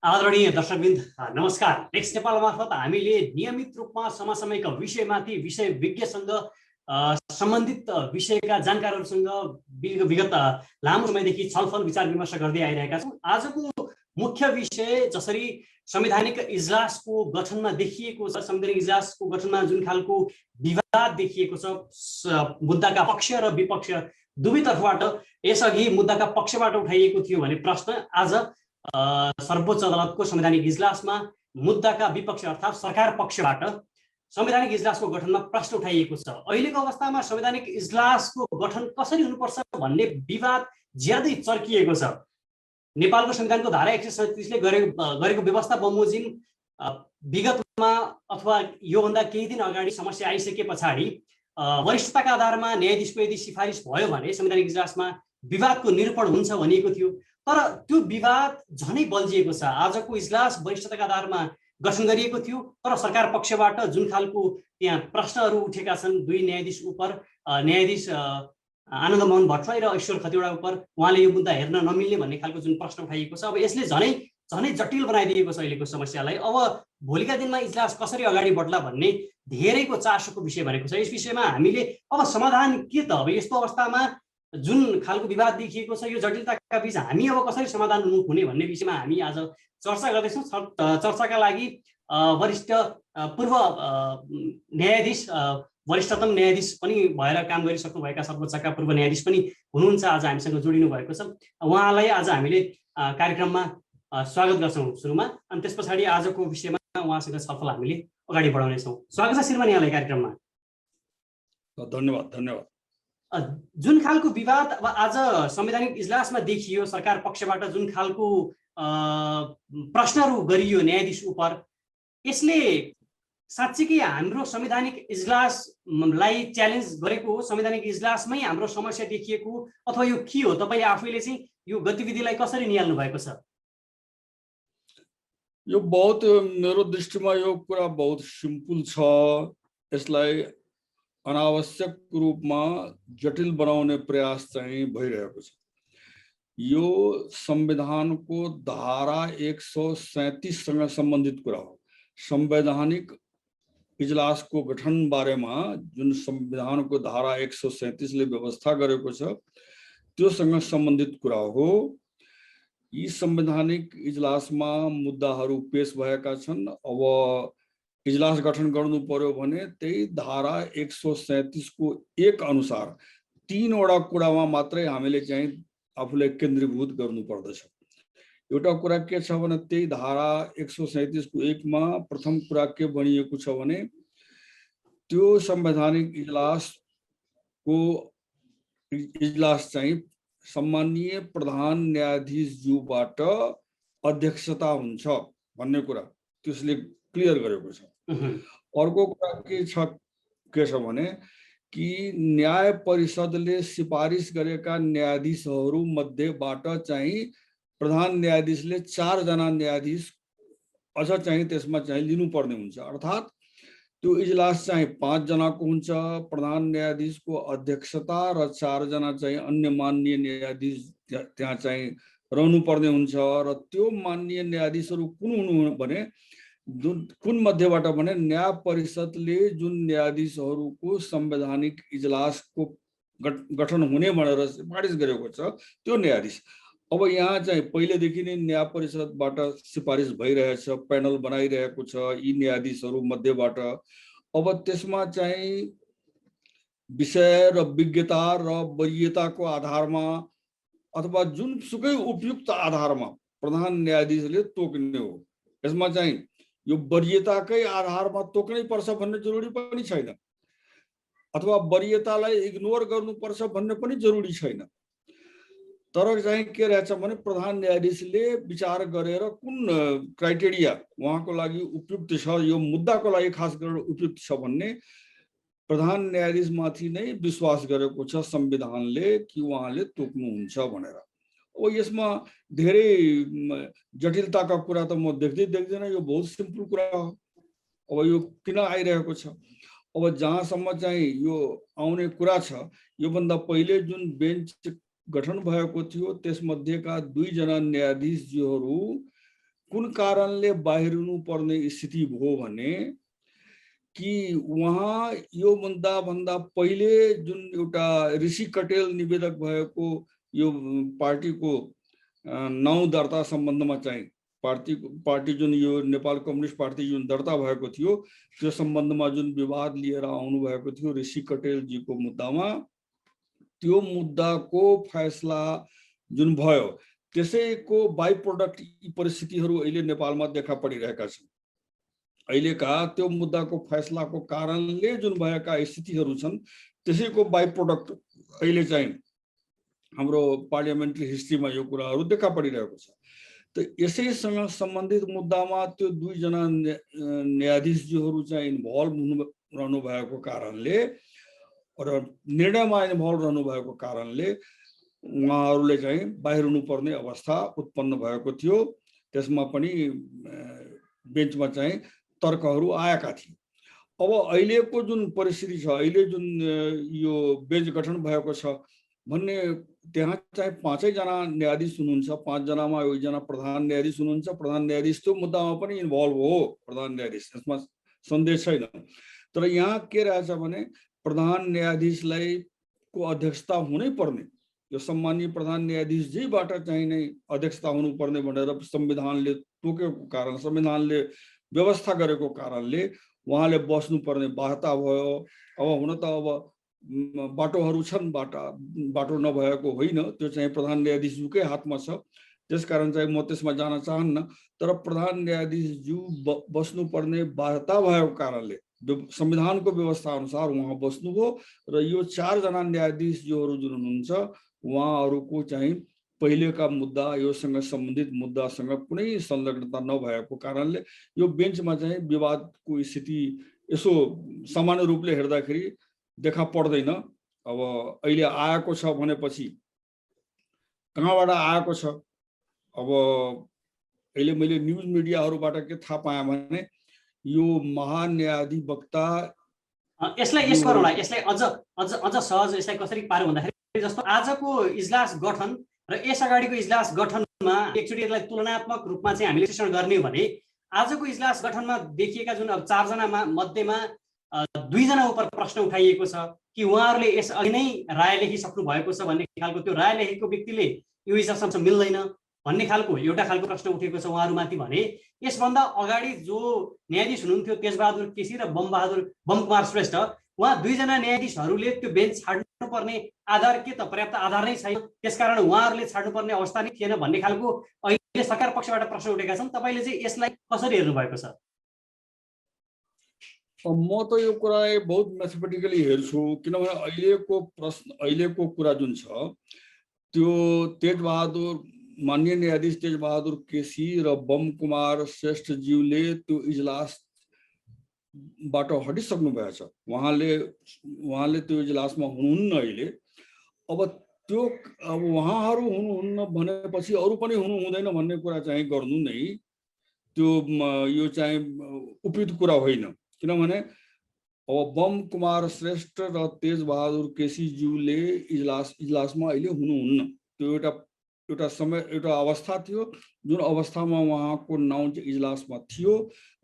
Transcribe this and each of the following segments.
आदरणीय दर्शकवृन्द नमस्कार। नेक्स्ट नेपाल मार्फत हामीले नियमित रूपमा समसामयिक विषयमाथि विषय विज्ञसँग सम्बन्धित विषयका जानकारहरूसँग विगत लामो समयदेखि छलफल विचार विमर्श गर्दै आइरहेका छौँ। आजको मुख्य विषय जसरी संवैधानिक इजलासको गठनमा देखिएको छ, संवैधानिक इजलासको गठनमा जुन खालको विवाद देखिएको छ, मुद्दाका पक्ष र विपक्ष दुवै तर्फबाट यसअघि मुद्दाका पक्षबाट उठाइएको थियो भने प्रश्न आज सर्वोच्च अदालतको संवैधानिक इजलासमा मुद्दाका विपक्ष अर्थात् सरकार पक्षबाट संवैधानिक इजलासको गठनमा प्रश्न उठाइएको छ। अहिलेको अवस्थामा संवैधानिक इजलासको गठन कसरी हुनुपर्छ भन्ने विवाद ज्यादै चर्किएको छ। नेपालको संविधानको धारा 137 ले गरेको व्यवस्था बमोजिम विगतमा अथवा योभन्दा केही दिन अगाडि समस्या आइसके पछाडि वरिष्ठताका आधारमा न्यायाधीशको यदि सिफारिस भयो भने संवैधानिक इजलासमा विवादको निरूपण हुन्छ भनिएको थियो। तर त्यो विवाद झनै बल्झिएको छ। आजको इजलास वरिष्ठताका आधारमा गठन गरिएको थियो, तर सरकार पक्षबाट जुन खालको त्यहाँ प्रश्नहरू उठेका छन् दुई न्यायाधीश उप न्यायाधीश आनन्द मोहन भट्टराई र ईश्वर खतिवडा उप उहाँले यो मुद्दा हेर्न नमिल्ने भन्ने खालको जुन प्रश्न उठाइएको छ, अब यसले झनै जटिल बनाइदिएको छ अहिलेको समस्यालाई। अब भोलिका दिनमा इजलास कसरी अगाडि बढ्ला भन्ने धेरैको चासोको विषय बनेको छ। यस विषयमा हामीले अब समाधान के त, अब यस्तो अवस्थामा जुन खालको विवाद देखिएको छ यो जटिलताका बीच हामी अब कसरी समाधान हुने भन्ने विषयमा हामी आज चर्चा गर्दैछौँ। चर्चाका लागि वरिष्ठ पूर्व न्यायाधीश वरिष्ठतम न्यायाधीश पनि भएर काम गरिसक्नुभएका सर्वोच्चका पूर्व न्यायाधीश पनि हुनुहुन्छ, आज हामीसँग जोडिनु भएको छ। उहाँलाई आज हामीले कार्यक्रममा स्वागत गर्छौँ सुरुमा, अनि त्यस पछाडि आजको विषयमा उहाँसँग छलफल हामीले अगाडि बढाउनेछौँ। स्वागत छ श्रीमान यहाँलाई कार्यक्रममा। धन्यवाद। जुन खालको विवाद अब आज संवैधानिक इजलासमा देखियो, सरकार पक्षबाट जुन खालको प्रश्नहरू गरियो न्यायाधीश उप, यसले साँच्चीकै हाम्रो संवैधानिक इजलासलाई च्यालेन्ज गरेको हो, संवैधानिक इजलासमै हाम्रो समस्या देखिएको अथवा यो के हो? तपाईँले आफैले चाहिँ यो गतिविधिलाई कसरी निहाल्नु भएको छ? यो बहुत मेरो दृष्टिमा यो कुरा बहुत सिम्पल छ। यसलाई अनावश्यक रूपमा जटिल बनाउने प्रयास चाहिँ भइरहेको छ। यो संविधानको धारा 137 सँग सम्बन्धित कुरा हो। संवैधानिक इजलासको गठन बारेमा जुन संविधानको धारा 137 ले व्यवस्था गरेको छ त्योसँग सम्बन्धित कुरा हो। यी संवैधानिक इजलासमा मुद्दाहरू पेश भएका छन्। अब इजलास गठन गर्नु पर्यो भने त्यही धारा 137 को 1 अनुसार 3 वटा कुरामा मात्रै हामीले चाहिँ आफूलाई केन्द्रीभूत गर्नु पर्दछ। एउटा कुरा के छ भने त्यही धारा 137 को 1 मा प्रथम कुरा के भनिएको छ भने त्यो संवैधानिक इजलास चाहिँ सम्माननीय प्रधान न्यायाधीशज्यूबाट अध्यक्षता हुन्छ भन्ने कुरा त्यसले क्लियर गरेको छ। अर्को कुरा के छ भने कि न्याय परिषदले सिफारिस गरेका न्यायाधीशहरू मध्येबाट चाहिँ प्रधान न्यायाधीशले 4 जना न्यायाधीश अझ चाहिँ त्यसमा चाहिँ लिनुपर्ने हुन्छ। अर्थात् त्यो इजलास चाहिँ 5 जनाको हुन्छ, प्रधान न्यायाधीशको अध्यक्षता र 4 जना चाहिँ अन्य माननीय न्यायाधीश त्यहाँ चाहिँ रहनुपर्ने हुन्छ। र त्यो माननीय न्यायाधीशहरू कुन हुनु भने कुन मध्येबाट भने न्याय परिषदले जुन न्यायाधीशहरूको संवैधानिक इजलासको गठन हुने भनेर सिफारिस गरेको छ त्यो न्यायाधीश। अब यहाँ चाहिँ पहिलेदेखि नै न्याय परिषदबाट सिफारिस भइरहेछ, प्यानल बनाइरहेको छ यी न्यायाधीशहरू मध्येबाट। अब त्यसमा चाहिँ विषय र विज्ञता र वरीयताको आधारमा अथवा जुन सुकै उपयुक्त आधारमा प्रधान न्यायाधीशले तोक्ने हो। यसमा चाहिँ यो वरीयताकै आधारमा तोक्नै पर्छ भन्ने जरुरी पनि छैन, अथवा वरीयतालाई इग्नोर गर्नुपर्छ भन्ने पनि जरुरी छैन। तर चाहिँ के रहेछ भने प्रधान न्यायाधीशले विचार गरेर कुन क्राइटेरिया उहाँको लागि उपयुक्त छ, यो मुद्दाको लागि खास गरेर उपयुक्त छ भन्ने प्रधान न्यायाधीशमाथि नै विश्वास गरेको छ संविधानले कि उहाँले तोक्नुहुन्छ भनेर। अब यसमा धेरै जटिलताका कुरा त म देख्दैन, यो बहुत सिम्पल कुरा हो। अब यो किन आइरहेको छ? अब जहाँसम्म चाहिँ यो आउने कुरा छ, योभन्दा पहिले जुन बेन्च गठन भएको थियो त्यसमध्येका 2 जना न्यायाधीशज्यूहरू कुन कारणले बाहिरिनु पर्ने स्थिति भयो भने कि उहाँ यो मुद्दा भन्दा पहिले जुन एउटा ऋषि कटेल निवेदक भएको यो पार्टीको नाउँ दर्ता सम्बन्धमा चाहिँ पार्टी जुन यो नेपाल कम्युनिस्ट पार्टी जुन दर्ता भएको थियो त्यो सम्बन्धमा जुन विवाद लिएर आउनु भएको थियो ऋषि कटेलजीको मुद्दामा, त्यो मुद्दाको फैसला जुन भयो त्यसैको बाइ प्रोडक्ट यी परिस्थितिहरू अहिले नेपालमा देखा परिरहेका छन्। अहिलेका त्यो मुद्दाको फैसलाको कारणले जुन भएका स्थितिहरू छन् त्यसैको बाइ प्रोडक्ट अहिले चाहिँ हाम्रो पार्लियामेन्ट्री हिस्ट्रीमा यो कुराहरू देखा परिरहेको छ। त यसैसँग सम्बन्धित मुद्दामा त्यो दुईजना न्यायाधीशजीहरू चाहिँ इन्भल्भ रहनु भएको कारणले र निर्णयमा इन्भल्भ रहनु भएको कारणले उहाँहरूले चाहिँ बाहिरिनु पर्ने अवस्था उत्पन्न भएको थियो। त्यसमा पनि बेन्चमा चाहिँ तर्कहरू आएका थिए। अब अहिलेको जुन परिस्थिति छ, अहिले जुन यो बेन्च गठन भएको छ भन्ने, त्यहाँ चाहिँ 5 जना न्यायाधीश हुनुहुन्छ। 5 जनामा एकजना प्रधान न्यायाधीश हुनुहुन्छ। प्रधान न्यायाधीश त्यो मुद्दामा पनि इन्भल्भ हो, प्रधान न्यायाधीश, यसमा सन्देह छैन। तर यहाँ के रहेछ भने प्रधान न्यायाधीशलाई को अध्यक्षता हुनै पर्ने, यो सम्मानीय प्रधान न्यायाधीशजीबाट चाहिँ नै अध्यक्षता हुनुपर्ने भनेर संविधानले तोकेको कारण, संविधानले व्यवस्था गरेको कारणले उहाँले बस्नुपर्ने बाध्यता भयो। अब हुन त अब बाटोहरू छन्, बाटो नभएको होइन, त्यो चाहिँ प्रधान न्यायाधीशज्यूकै हातमा छ। त्यसकारण चाहिँ म त्यसमा जान चाहन्न। तर प्रधान न्यायाधीशज्यू बस्नुपर्ने बाध्यता भएको कारणले संविधानको व्यवस्था अनुसार उहाँ बस्नुभयो र यो 4 जना न्यायाधीशज्यूहरू जुन हुनुहुन्छ उहाँहरूको चाहिँ पहिलेका मुद्दा, योसँग सम्बन्धित मुद्दासँग कुनै संलग्नता नभएको कारणले यो बेन्चमा चाहिँ विवादको स्थिति यसो सामान्य रूपले हेर्दाखेरि देखा पर्दैन। अब अहिले आएको छ भनेपछि कहाँबाट आएको छ? अब अहिले मैले न्युज मिडियाहरूबाट के थाहा पाएँ भने यो महान्यायाधिवक्ता, यसलाई यस गरौँला, यसलाई अझ सहज यसलाई कसरी पार्यो भन्दाखेरि जस्तो आजको इजलास गठन र यस अगाडिको इजलास गठनमा एकचोटि यसलाई तुलनात्मक रूपमा चाहिँ हामीले विश्लेषण गर्ने भने आजको इजलास गठनमा देखिएका जुन अब 4 जना मध्येमा 2 जना उप प्रश्न उठाइएको छ कि उहाँहरूले यस अघि नै राय लेखिसक्नु भएको छ भन्ने खालको, त्यो राय लेखेको व्यक्तिले यो इजलाससँग मिल्दैन भन्ने खालको एउटा खालको प्रश्न उठेको छ उहाँहरूमाथि भने यसभन्दा अगाडि जो न्यायाधीश हुनुहुन्थ्यो तेजबहादुर केसी र बमकुमार श्रेष्ठ, उहाँ 2 जना न्यायाधीशहरूले त्यो बेन्च छाड्नुपर्ने आधार के त पर्याप्त आधार नै छैन, त्यसकारण उहाँहरूले छाड्नुपर्ने अवस्था नै थिएन भन्ने खालको अहिले सरकार पक्षबाट प्रश्न उठेका छन्। तपाईँले चाहिँ यसलाई कसरी हेर्नु भएको छ? म त यो कुरा बहुत म्याथमेटिकली हेर्छु, किनभने अहिलेको कुरा जुन छ त्यो माननीय न्यायाधीश तेजबहादुर केसी र बमकुमार श्रेष्ठज्यूले त्यो इजलासबाट हटिसक्नु भएछ। उहाँले त्यो इजलासमा हुनुहुन्न अहिले। अब उहाँहरू हुनुहुन्न भनेपछि अरू पनि हुनु हुँदैन भन्ने कुरा चाहिँ गर्नु नै त्यो यो चाहिँ उपयुक्त कुरा होइन। किनभने अब बमकुमार श्रेष्ठ र तेजबहादुर केसीज्यूले इजलासमा अहिले हुनुहुन्न। त्यो एउटा समय, एउटा अवस्था थियो जुन अवस्थामा उहाँको नाउँ चाहिँ इजलासमा थियो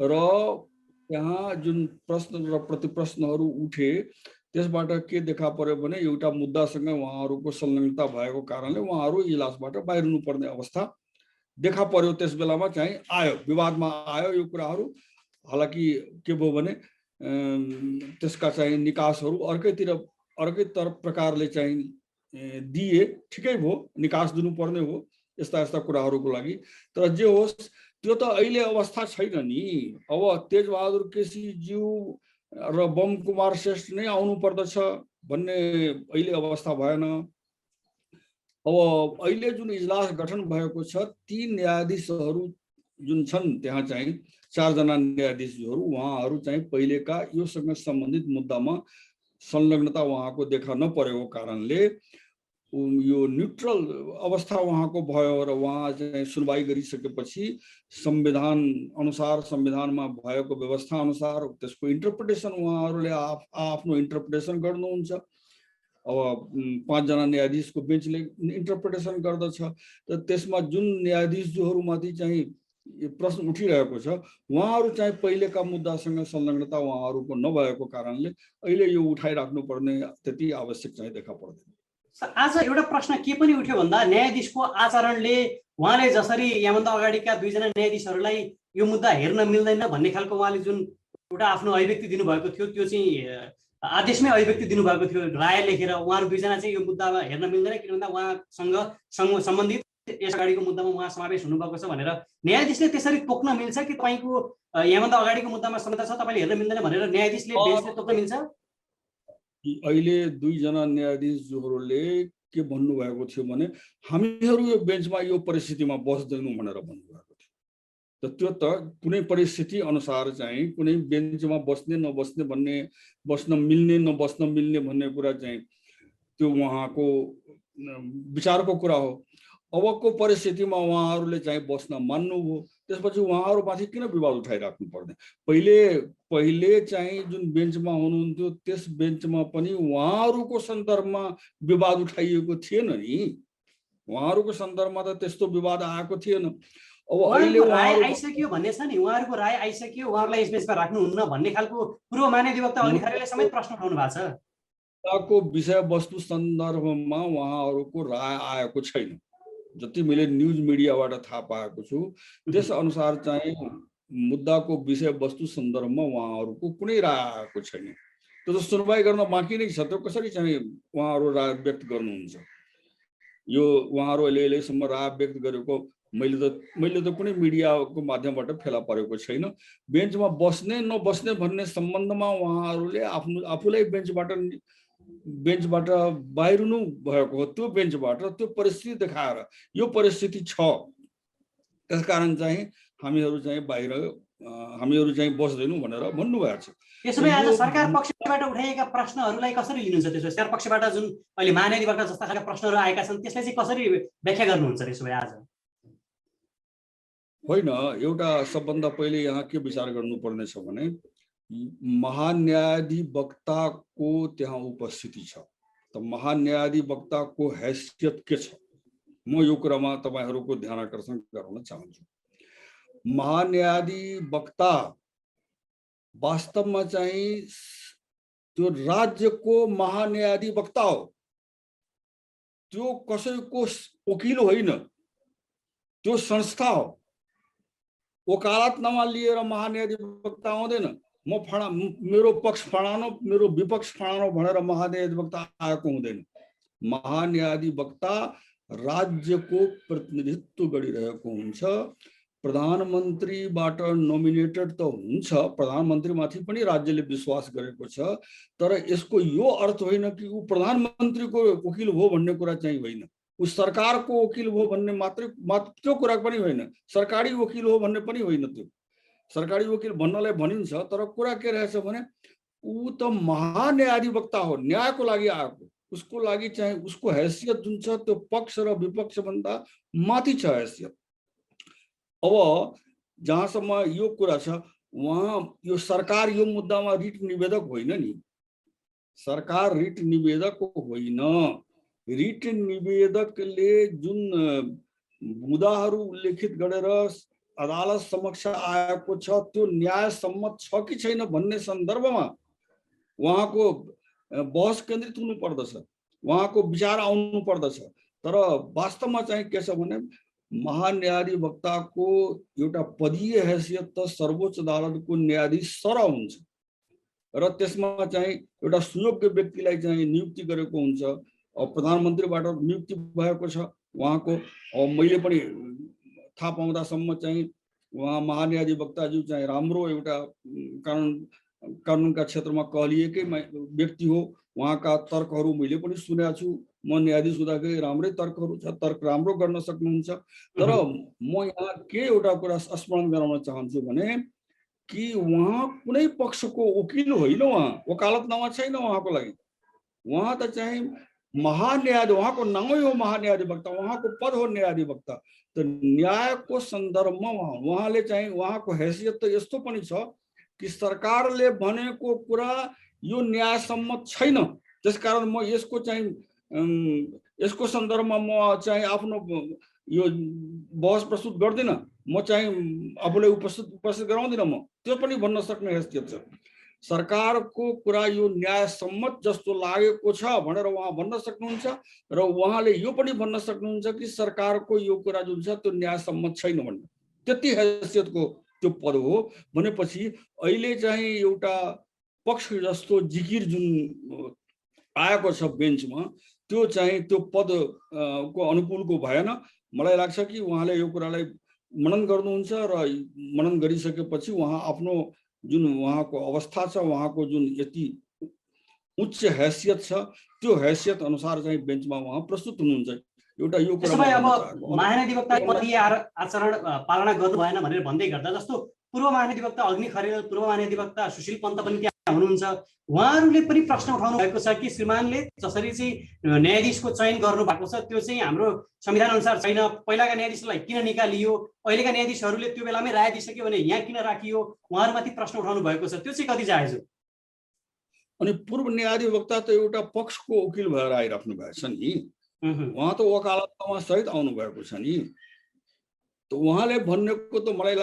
र त्यहाँ जुन प्रश्न र प्रतिप्रश्नहरू उठे त्यसबाट के देखा पर्यो भने एउटा मुद्दासँग उहाँहरूको संलग्नता भएको कारणले उहाँहरू इजलासबाट बाहिरिनु पर्ने अवस्था देखा पर्यो। त्यस बेलामा चाहिँ आयो, विवादमा आयो यो कुराहरू। हालाकि के भयो भने त्यसका चाहिँ निकासहरू अर्कै प्रकारले चाहिँ दिए, ठिकै भयो, निकास दिनुपर्ने हो यस्ता कुराहरूको लागि। तर जे होस् त्यो त अहिले अवस्था छैन नि। अब तेजबहादुर केसीज्यू र बमकुमार श्रेष्ठ नै आउनु पर्दछ भन्ने अहिले अवस्था भएन। अब अहिले जुन इजलास गठन भएको छ ती न्यायाधीशहरू जुन छन् त्यहाँ चाहिँ 4 जना न्यायाधीशहरू, उहाँहरू चाहिँ पहिलेका योसँग सम्बन्धित मुद्दामा संलग्नता उहाँको देखा नपरेको कारणले यो न्युट्रल अवस्था उहाँको भयो र उहाँ चाहिँ सुनवाई गरिसकेपछि संविधान अनुसार, संविधानमा भएको व्यवस्था अनुसार त्यसको इन्टरप्रिटेसन उहाँहरूले आफ्नो इन्टरप्रिटेसन गर्नुहुन्छ। अब 5 जना न्यायाधीशको बेन्चले इन्टरप्रिटेसन गर्दछ। त त्यसमा जुन न्यायाधीशहरूमाथि चाहिँ यो प्रश्न उठिरहेको छ। उहाँहरू चाहिँ पहिलेका मुद्दासँग संलग्नता उहाँहरूको नभएको कारणले अहिले यो उठाइराख्नु पर्ने त्यति आवश्यक चाहिँ देखा पर्दैन। आज एउटा प्रश्न के पनि उठ्यो भन्दा न्यायाधीशको आचरणले उहाँले जसरी यहाँभन्दा अगाडिका दुईजना न्यायाधीशहरूलाई यो मुद्दा हेर्न मिल्दैन भन्ने खालको उहाँले जुन एउटा आफ्नो अभिव्यक्ति दिनुभएको थियो, त्यो चाहिँ आदेशमै अभिव्यक्ति दिनुभएको थियो राय लेखेर। उहाँहरू दुईजना चाहिँ यो मुद्दामा हेर्न मिल्दैन किन भन्दा उहाँसँग सम्बन्धित यस अगाडिको मुद्दामा उहाँ समावेश हुनुभएको छ भनेर न्यायाधीशले त्यसरी तोक्न मिल्छ कि तपाईँको यहाँभन्दा अगाडिको मुद्दामा संलग्नता छ तपाईँले हेर्न मिल्दैन भनेर न्यायाधीशले बेन्चले तोक्न मिल्छ? अहिले दुईजना न्यायाधीशहरूले के भन्नुभएको थियो भने हामीहरू यो बेन्चमा यो परिस्थितिमा बस्दैनौँ भनेर भन्नुभएको थियो। त्यो त कुनै परिस्थिति अनुसार चाहिँ कुनै बेन्चमा बस्ने नबस्ने भन्ने, बस्न मिल्ने नबस्न मिल्ने भन्ने कुरा चाहिँ त्यो उहाँको विचारको कुरा हो। अबको परिस्थितिमा उहाँहरूले चाहिँ बस्न मान्नुभयो, त्यसपछि उहाँहरूमाथि किन विवाद उठाइराख्नु पर्ने? पहिले चाहिँ जुन बेन्चमा हुनुहुन्थ्यो त्यस बेन्चमा पनि उहाँहरूको सन्दर्भमा विवाद उठाइएको थिएन नि। उहाँहरूको सन्दर्भमा त त्यस्तो विवाद आएको थिएन। अब अहिले राय आइसक्यो भन्ने छ नि, उहाँहरूको राय आइसक्यो, उहाँहरूलाई यस बेन्चमा राख्नुहुन्न भन्ने खालको पूर्व महाधिवक्ता अधिकारीले समेत प्रश्न उठाउनु भएको छ। को विषयवस्तु सन्दर्भमा उहाँहरूको राय आएको छैन। जति मैले न्युज मिडियाबाट थाहा पाएको छु त्यस अनुसार चाहिँ मुद्दाको विषयवस्तु सन्दर्भमा उहाँहरूको कुनै राय आएको छैन। त्यो त सुनवाई गर्न बाँकी नै छ। त्यो कसरी चाहिँ उहाँहरू राय व्यक्त गर्नुहुन्छ? यो उहाँहरू अहिलेसम्म राय व्यक्त गरेको मैले त कुनै मिडियाको माध्यमबाट फेला परेको छैन। बेन्चमा बस्ने नबस्ने भन्ने सम्बन्धमा उहाँहरूले आफूलाई बेन्चबाट बाहिरिनु भएको हो। त्यो बेन्चबाट त्यो परिस्थिति देखाएर यो परिस्थिति छ, त्यसकारण चाहिँ हामीहरू चाहिँ बस्दैनौँ भनेर भन्नुभएको छ। त्यसो भए आज सरकार पक्षबाट उठाइएका प्रश्नहरूलाई कसरी लिनुहुन्छ? त्यसो भए सरकार पक्षबाट जुन अहिले महाधिवक्ता जस्ता खालका प्रश्नहरू आएका छन् त्यसलाई चाहिँ कसरी व्याख्या गर्नुहुन्छ त्यसो भए आज? होइन, एउटा सबभन्दा पहिले यहाँ के विचार गर्नुपर्ने छ भने महान्यायाधिवक्ताको त्यहाँ उपस्थिति छ त महान्यायाधिवक्ताको हैसियत के छ? म यो कुरामा तपाईहरुको ध्यान आकर्षण गराउन चाहन्छु। महान्यायाधिवक्ता वास्तवमा चाहिँ त्यो राज्यको महान्यायाधिवक्ता हो, त्यो कसैको वकिल होइन, त्यो संस्था हो। वकालतनामा लिएर महान्यायाधिवक्ता आउँदैन। मेरो पक्ष फलानो मेरो विपक्ष फलानो भनेर महान्यायाधिवक्ता आएको हुँदैन। महान्यायाधिवक्ता राज्यको प्रतिनिधित्व गरिरहेको हुन्छ। प्रधानमन्त्रीबाट नोमिनेटेड त हुन्छ, प्रधानमन्त्रीमाथि पनि राज्यले विश्वास गरेको छ, तर यसको यो अर्थ होइन कि ऊ प्रधानमन्त्रीको वकिल हो भन्ने कुरा चाहिँ होइन। ऊ सरकारको वकिल हो भन्ने मात्र त्यो कुरा पनि होइन। सरकारी वकिल हो भन्ने पनि होइन। त्यो सरकारी वकिल भन्नलाई भनिन्छ, तर कुरा के रहेछ भने ऊ त महान्यायाधिवक्ता हो, न्यायको लागि आएको। उसको लागि चाहिँ उसको हैसियत जुन छ त्यो पक्ष र विपक्ष भन्दा माथि छ हैसियत। अब जहाँसम्म यो कुरा छ, वहाँ यो सरकार यो मुद्दामा रिट निवेदक होइन नि। सरकार रिट निवेदक होइन। रिट निवेदकले जुन मुद्दाहरू उल्लेखित गरेर अदालत समक्ष आएको छ त्यो न्याय सम्मत छ कि छैन भन्ने सन्दर्भमा उहाँको बहस केन्द्रित हुनु पर्दछ, उहाँको विचार आउनु पर्दछ। तर वास्तवमा चाहिँ के छ भने महान्यायाधिवक्ताको एउटा पदीय हैसियत त सर्वोच्च अदालतको न्यायाधीश सर हुन्छ र त्यसमा चाहिँ एउटा सुयोग्य व्यक्तिलाई चाहिँ नियुक्ति गरेको हुन्छ। प्रधानमन्त्रीबाट नियुक्ति भएको छ उहाँको। मैले पनि थाहा पाउँदासम्म चाहिँ उहाँ महान्यायाधिवक्ताज्यू चाहिँ राम्रो एउटा कानुनका क्षेत्रमा कहलिएकै व्यक्ति हो। उहाँका तर्कहरू मैले पनि सुनेको छु। म न्यायाधीश हुँदाखेरि राम्रै तर्कहरू छ, तर्क राम्रो गर्न सक्नुहुन्छ। तर म यहाँ के एउटा कुरा स्मरण गराउन चाहन्छु भने कि उहाँ कुनै पक्षको वकिल होइन। उहाँ वकालतनामा छैन उहाँको लागि। उहाँ त चाहिँ उहाँको नामै हो महान्यायाधिवक्ता, उहाँको पद हो न्यायाधिवक्ता। त न्यायको सन्दर्भमा उहाँले चाहिँ उहाँको हैसियत त यस्तो पनि छ कि सरकारले भनेको कुरा यो न्याय सम्मत छैन, त्यसकारण म यसको चाहिँ यसको सन्दर्भमा म चाहिँ आफ्नो यो बहस प्रस्तुत गर्दिनँ। म चाहिँ आफूलाई उपस्थित गराउँदिनँ, म त्यो पनि भन्न सक्ने हैसियत छ। सरकारको कुरा यो न्यायसम्मत जस्तो लागेको छ भनेर उहाँ भन्न सक्नुहुन्छ र उहाँले यो पनि भन्न सक्नुहुन्छ कि सरकारको यो कुरा जुन छ त्यो न्यायसम्मत छैन भन्ने। त्यति हैसियतको त्यो पद हो भनेपछि अहिले चाहिँ एउटा पक्ष जस्तो जिकिर जुन आएको छ बेन्चमा, त्यो चाहिँ त्यो पद को अनुकूलको भएन। मलाई लाग्छ कि उहाँले यो कुरालाई मनन गर्नुहुन्छ र मनन गरिसकेपछि उहाँ आफ्नो जुन उहाँको अवस्था छ, उहाँको जुन यति उच्च हैसियत छ, त्यो हैसियत अनुसार चाहिँ बेन्चमा उहाँ प्रस्तुत हुनुहुन्छ। एउटा यो कुरा अब महाधिवक्ता पदीय आचरण पालना गर्नु भएन भनेर भन्दै गर्दा, जस्तो पूर्व महाधिवक्ता अग्नि खरेल, पूर्व महाधिवक्ता सुशील पन्त पनि त्यहाँ हुनुहुन्छ, उहाँहरूले पनि प्रश्न उठाउनु भएको छ कि श्रीमानले जसरी चाहिँ न्यायाधीशको चयन गर्नु भएको छ त्यो चाहिँ हाम्रो संविधान अनुसार छैन, पहिलाका न्यायाधीशलाई किन निकालियो, अहिलेका न्यायाधीशहरूले त्यो बेलामै राय दिइसक्यो भने यहाँ किन राखियो, उहाँहरूमाथि प्रश्न उठाउनु भएको छ, त्यो चाहिँ कति जायज हो? अनि पूर्व न्यायाधिवक्ता त एउटा पक्षको वकिल भएर आइराख्नु भएको छ नि, उहाँ त वकालतमा सहित आउनु भएको छ नि। त उहाँले भन्नेको त मलाई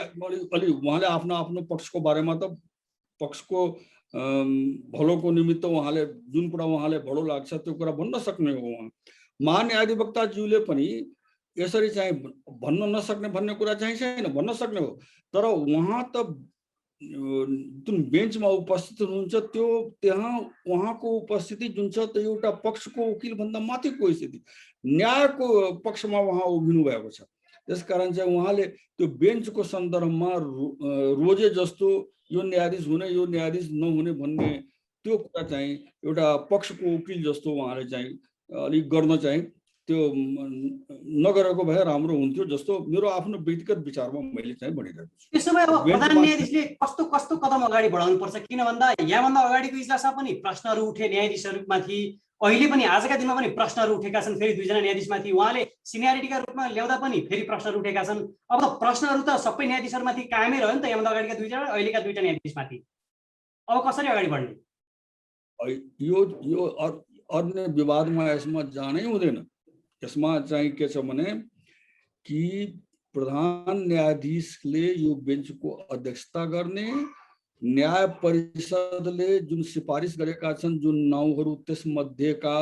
अलि उहाँले आफ्नो आफ्नो पक्षको बारेमा त पक्षको भलोको निमित्त उहाँले जुन कुरा उहाँले भलो लाग्छ त्यो कुरा भन्न सक्ने हो। उहाँ महान्यायाधिवक्ताज्यूले पनि यसरी चाहिँ भन्न नसक्ने भन्ने कुरा चाहिँ छैन, भन्न सक्ने हो। तर उहाँ त जुन बेन्चमा उपस्थित हुनुहुन्छ त्यो त्यहाँ उहाँको उपस्थिति जुन छ त्यो एउटा पक्षको वकिल भन्दा माथिको स्थिति, न्यायको पक्षमा उहाँ उभिनु भएको छ। त्यसकारण चाहिँ उहाँले त्यो बेन्चको सन्दर्भमा रोजे जस्तो यो न्यायाधीश हुने यो न्यायाधीश नहुने भन्ने त्यो कुरा चाहिँ एउटा पक्षको वकिल जस्तो उहाँले चाहिँ अलिक गर्न चाहिँ त्यो नगरेको भए राम्रो हुन्थ्यो जस्तो मेरो आफ्नो व्यक्तिगत विचारमा मैले चाहिँ भनिरहेको छु। त्यसो भए अब प्रधान न्यायाधीशले कस्तो कस्तो कदम अगाडि बढाउनु पर्छ? किन भन्दा यहाँभन्दा अगाडिको इजलासमा पनि प्रश्नहरू उठे न्यायाधीशहरूमाथि, अहिले पनि आजका दिनमा पनि प्रश्नहरू उठेका छन् फेरि दुईजना न्यायाधीशमाथि, उहाँले सिनियरिटीका रूपमा ल्याउँदा पनि फेरि प्रश्नहरू उठेका छन्। अब त प्रश्नहरू त सबै न्यायाधीशहरूमाथि कायमै रह्यो नि त, यहाँभन्दा अगाडिका दुईजना अहिलेका दुईटा न्यायाधीशमाथि। अब कसरी अगाडि बढ्ने? यो अन्य विवादमा यसमा जानै हुँदैन। यसमा चाहिँ के छ भने कि प्रधान न्यायाधीशले यो बेन्चको अध्यक्षता गर्ने, न्याय परिषदले जुन सिफारिस गरेका छन् जुन नाउँहरू त्यसमध्येका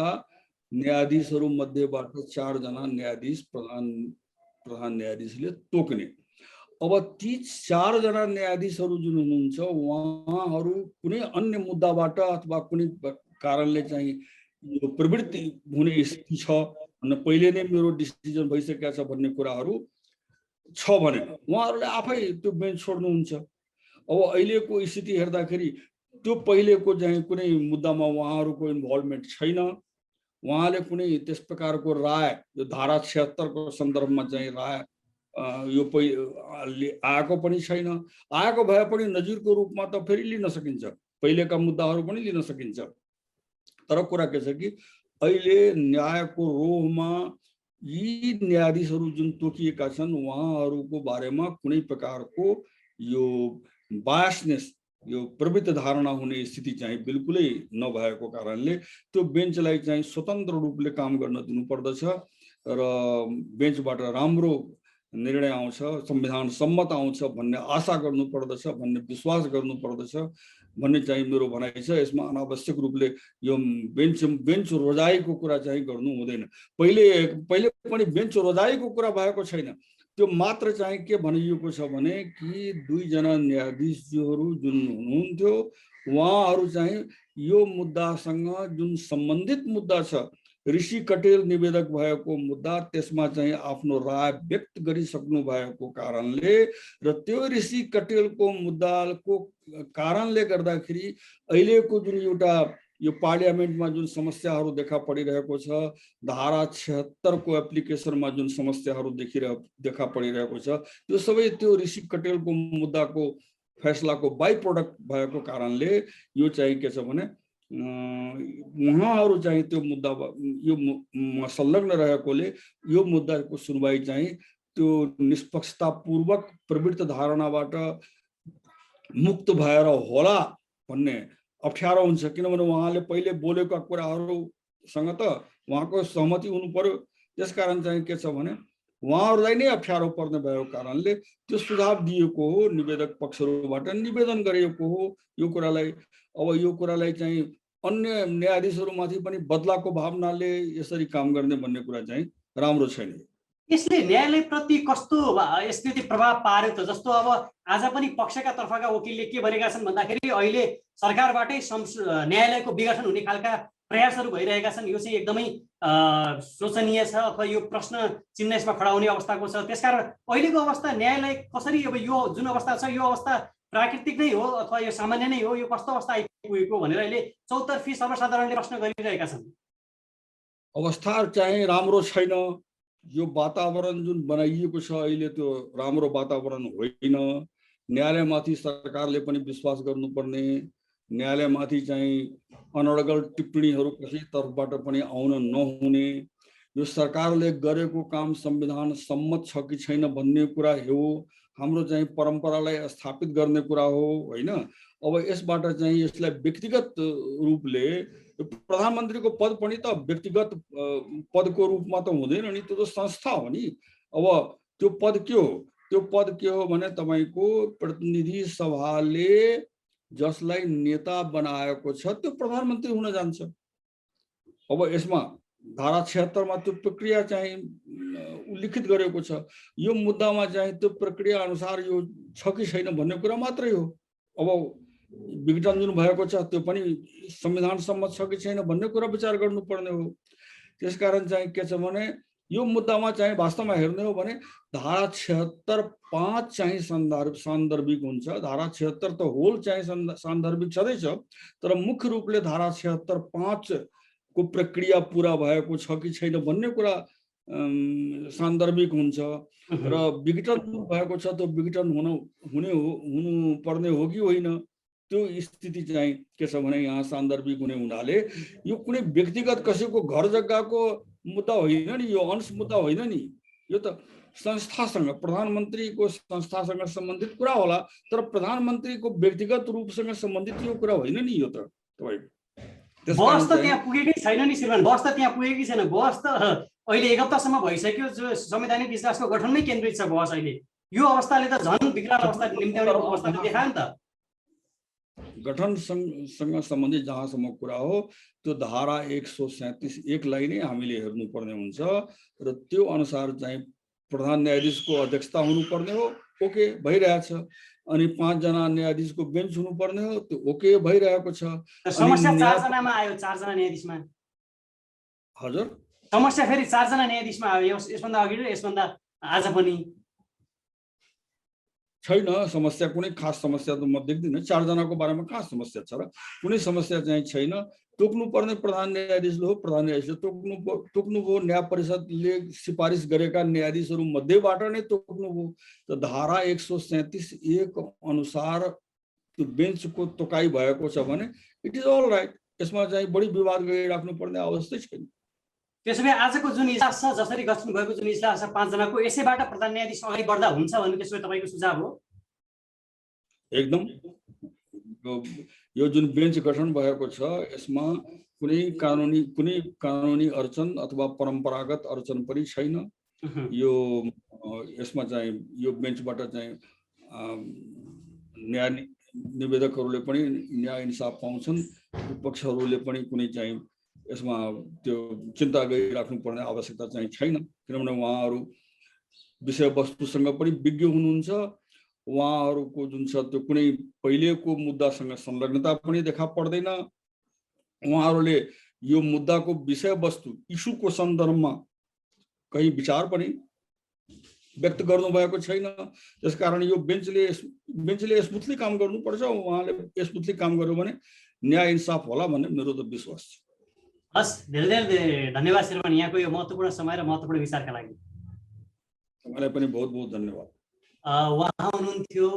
न्यायाधीशहरू मध्येबाट 4 जना न्यायाधीश प्रधान न्यायाधीशले तोक्ने। अब ती 4 जना न्यायाधीशहरू जुन हुनुहुन्छ उहाँहरू कुनै अन्य मुद्दाबाट अथवा कुनै कारणले चाहिँ यो प्रवृत्ति हुने स्थिति छ भने पहिले नै मेरो डिसिजन भइसकेको छ भन्ने कुराहरू छ भने उहाँहरूले आफै त्यो बेन्च छोड्नुहुन्छ। अब अहिलेको स्थिति हेर्दाखेरि त्यो पहिलेको चाहिँ कुनै मुद्दामा उहाँहरूको इन्भल्भमेन्ट छैन, उहाँले कुनै त्यस प्रकारको राय यो धारा 76 को सन्दर्भमा चाहिँ राय यो आएको पनि छैन। आएको भए पनि नजिरको रूपमा त फेरि लिन सकिन्छ, पहिलेका मुद्दाहरू पनि लिन सकिन्छ। तर कुरा के छ कि अहिले न्यायको रोहमा यी न्यायाधीशहरू जुन तोकिएका छन् उहाँहरूको बारेमा कुनै प्रकारको यो बायसनेस यो प्रवृत्ति धारणा हुने स्थिति चाहिँ बिल्कुलै नभएको कारणले त्यो बेन्चलाई चाहिँ स्वतन्त्र रूपले काम गर्न दिनुपर्दछ र बेन्चबाट राम्रो निर्णय आउँछ, संविधान सम्मत आउँछ भन्ने आशा गर्नुपर्दछ, भन्ने विश्वास गर्नुपर्दछ भन्ने चाहिँ मेरो भनाइ छ। यसमा अनावश्यक रूपले यो बेन्च रोजाइको कुरा चाहिँ गर्नु हुँदैन। पहिले पनि बेन्च रोजाइको कुरा भएको छैन। त्यो मात्र चाहिँ के भनिएको छ भने कि 2 जना न्यायाधीशहरू जुन हुनुहुन्थ्यो उहाँहरू चाहिँ यो मुद्दासँग जुन सम्बन्धित मुद्दा छ, ऋषि कटेल निवेदक भएको मुद्दा, त्यसमा चाहिँ आफ्नो राय व्यक्त गरिसक्नु भएको कारणले र त्यो ऋषि कटेलको मुद्दाको कारणले गर्दाखेरि अहिलेको जुन एउटा यो पार्लियामेन्टमा जुन समस्याहरू देखा परिरहेको छ, धारा 76 को एप्लिकेसनमा जुन समस्याहरू देखा परिरहेको छ, त्यो सबै त्यो ऋषि कटेलको मुद्दाको फैसलाको बाई प्रोडक्ट भएको कारणले यो चाहिँ के छ भने उहाँहरू चाहिँ त्यो मुद्दा यो संलग्न रहेकोले यो मुद्दाको सुनवाई चाहिँ त्यो निष्पक्षतापूर्वक प्रवृत्त धारणाबाट मुक्त भएर होला भन्ने अप्ठ्यारो हुन्छ। किनभने उहाँले पहिले बोलेका कुराहरूसँग त उहाँको सहमति हुनु पर्यो। त्यसकारण चाहिँ के छ भने उहाँहरूलाई नै अप्ठ्यारो पर्ने भएको कारणले त्यो सुझाव दिएको हो, निवेदक पक्षहरूबाट निवेदन गरिएको हो यो कुरालाई। अब यो कुरालाई चाहिँ अन्य न्यायाधीशहरूमाथि पनि बदलाको भावनाले यसरी काम गर्ने भन्ने कुरा चाहिँ राम्रो छैन। यसले न्यायालयप्रति कस्तो स्थिति प्रभाव पार्यो त? जस्तो अब आज पनि पक्षका तर्फका वकिलले के भनेका छन् भन्दाखेरि अहिले सरकारबाटै न्यायालयको विघटन हुने खालका प्रयासहरू भइरहेका छन्। यो चाहिँ एकदमै शोचनीय छ अथवा यो प्रश्न चिन्ह यसमा खडा हुने अवस्थाको छ। त्यसकारण अहिलेको अवस्था न्यायालय कसरी, अब यो जुन अवस्था छ यो अवस्था प्राकृतिक नै हो अथवा यो सामान्य नै हो, यो कस्तो अवस्था आइपुगेको भनेर अहिले चौतर्फी सर्वसाधारणले प्रश्न गरिरहेका छन्। अवस्था चाहिँ राम्रो छैन। यो वातावरण जुन बनाइएको छ अहिले त्यो राम्रो वातावरण होइन। न्यायालयमाथि सरकारले पनि विश्वास गर्नुपर्ने, न्यायालयमाथि चाहिँ अनर्गल टिप्पणीहरू कसै तर्फबाट पनि आउन नहुने, यो सरकारले गरेको काम संविधान सम्मत छ कि छैन भन्ने कुरा हो, हाम्रो चाहिँ परम्परालाई स्थापित गर्ने कुरा हो होइन। अब यसबाट चाहिँ यसलाई व्यक्तिगत रूपले प्रधानमन्त्रीको पद पनि त व्यक्तिगत पदको रूपमा त हुँदैन नि, त्यो त संस्था हो नि। अब त्यो पद के हो? त्यो पद के हो भने तपाईको प्रतिनिधि सभाले जसलाई नेता बनाएको छ त्यो प्रधानमन्त्री हुन जान्छ। अब यसमा धारा 76 मा त्यो प्रक्रिया चाहिँ उल्लेखित गरेको छ। यो मुद्दामा चाहिँ त्यो प्रक्रिया अनुसार यो छ कि छैन भन्ने कुरा मात्रै हो। अब विघटन जुन भएको छ त्यो पनि संविधान सम्मत छ कि छैन भन्ने कुरा विचार गर्नुपर्ने हो। त्यसकारण चाहिँ के छ भने यो मुद्दामा चाहिँ वास्तवमा हेर्ने हो भने धारा 76(5) चाहिँ सान्दर्भिक हुन्छ। धारा 76 त होल चाहिँ सान्दर्भिक छँदैछ, तर मुख्य रूपले धारा 76(5) को प्रक्रिया पूरा भएको छ कि छैन भन्ने कुरा सान्दर्भिक हुन्छ। र विघटन भएको छ त्यो विघटन हुनु पर्ने हो कि होइन त्यो स्थिति चाहिँ के छ भने यहाँ सान्दर्भिक हुनाले यो कुनै व्यक्तिगत कसैको घर जग्गाको मुद्दा होइन नि, यो अंश मुद्दा होइन नि, यो त संस्थासँग प्रधानमन्त्रीको संस्थासँग सम्बन्धित कुरा होला, तर प्रधानमन्त्रीको व्यक्तिगत रूपसँग सम्बन्धित यो कुरा होइन नि। यो त बहस त त्यहाँ पुगेकै छैन नि श्रीमान, बहस त त्यहाँ पुगेकै छैन। बहस त अहिले एक हप्तासम्म भइसक्यो, जो संवैधानिक इजलासको गठनमै केन्द्रित छ बहस। अहिले यो अवस्थाले त झन् विकराल अवस्था निम्त्याउने अवस्था त देखायो नि त। गठनसँग सम्बन्धित जहाँसम्म कुरा हो त्यो धारा 137(1) लाई नै हामीले हेर्नुपर्ने हुन्छ र त्यो अनुसार चाहिँ प्रधान न्यायाधीशको अध्यक्षता हुनुपर्ने हो, ओके भइरहेछ। अनि 5 जना न्यायाधीशको बेन्च हुनुपर्ने हो, त्यो ओके भइरहेको छ। समस्या 4 जनामा आयो, 4 जना न्यायाधीशमा। हजुर, समस्या फेरि 4 जना न्यायाधीशमा आयो, यसभन्दा अघि र यसभन्दा आज पनि छैन समस्या। कुनै खास समस्या त म देख्दिनँ। 4 जनाको बारेमा कहाँ समस्या छ र? कुनै समस्या चाहिँ छैन। तोक्नुपर्ने प्रधान न्यायाधीशले हो, प्रधान न्यायाधीशले तोक्नुभयो। न्याय परिषदले सिफारिस गरेका न्यायाधीशहरू मध्येबाट नै तोक्नुभयो। त धारा 137(1) अनुसार त्यो बेन्चको तोकाई भएको छ भने इट इज अल राइट। यसमा चाहिँ बढी विवाद गरिराख्नु पर्ने आवश्यक छैन। त्यसो भए आजको जुन इजलास छ, जसरी गठन भएको जुन इजलास छ 5 जनाको, यसैबाट प्रधान न्यायाधीश अगाडि बढ्दा हुन्छ भन्ने त्यसो भए तपाईँको सुझाव हो? एकदम। यो जुन बेन्च गठन भएको छ यसमा कुनै कानुनी अडचन अथवा परम्परागत अडचन पनि छैन। यो यसमा चाहिँ यो बेन्चबाट चाहिँ न्याय निवेदकहरूले पनि न्याय इन्साफ पाउँछन्, विपक्षहरूले पनि कुनै चाहिँ यसमा त्यो चिन्ता गरिराख्नु पर्ने आवश्यकता चाहिँ छैन, किनभने उहाँहरू विषयवस्तुसँग पनि विज्ञ हुनुहुन्छ। उहाँहरूको जुन छ त्यो कुनै पहिलेको मुद्दासँग संलग्नता पनि देखा पर्दैन। उहाँहरूले यो मुद्दाको विषयवस्तु इस्युको सन्दर्भमा कहीँ विचार पनि व्यक्त गर्नुभएको छैन। त्यसकारण यो बेन्चले स्मुथली काम गर्नुपर्छ। उहाँले स्मुथली काम गर्यो भने न्याय इन्साफ होला भन्ने मेरो त विश्वास छ। हस्, धेरै धेरै धन्यवाद श्रीमान यहाँको यो महत्त्वपूर्ण समय र महत्त्वपूर्ण विचारका लागि। तपाईँलाई पनि बहुत बहुत धन्यवाद। उहाँ हुनुहुन्थ्यो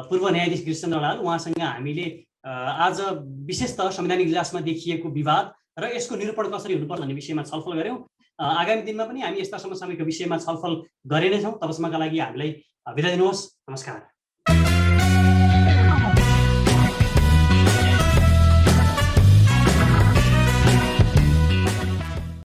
पूर्व न्यायाधीश कृष्ण दलाल। उहाँसँग हामीले आज विशेषतः संवैधानिक इजलासमा देखिएको विवाद र यसको निरूपण कसरी हुनुपर्छ भन्ने विषयमा छलफल गऱ्यौँ। आगामी दिनमा पनि हामी यस्ता समसामयिक विषयमा छलफल गर्ने नै छौँ। तबसम्मका लागि हामीलाई बिदा दिनुहोस्। नमस्कार।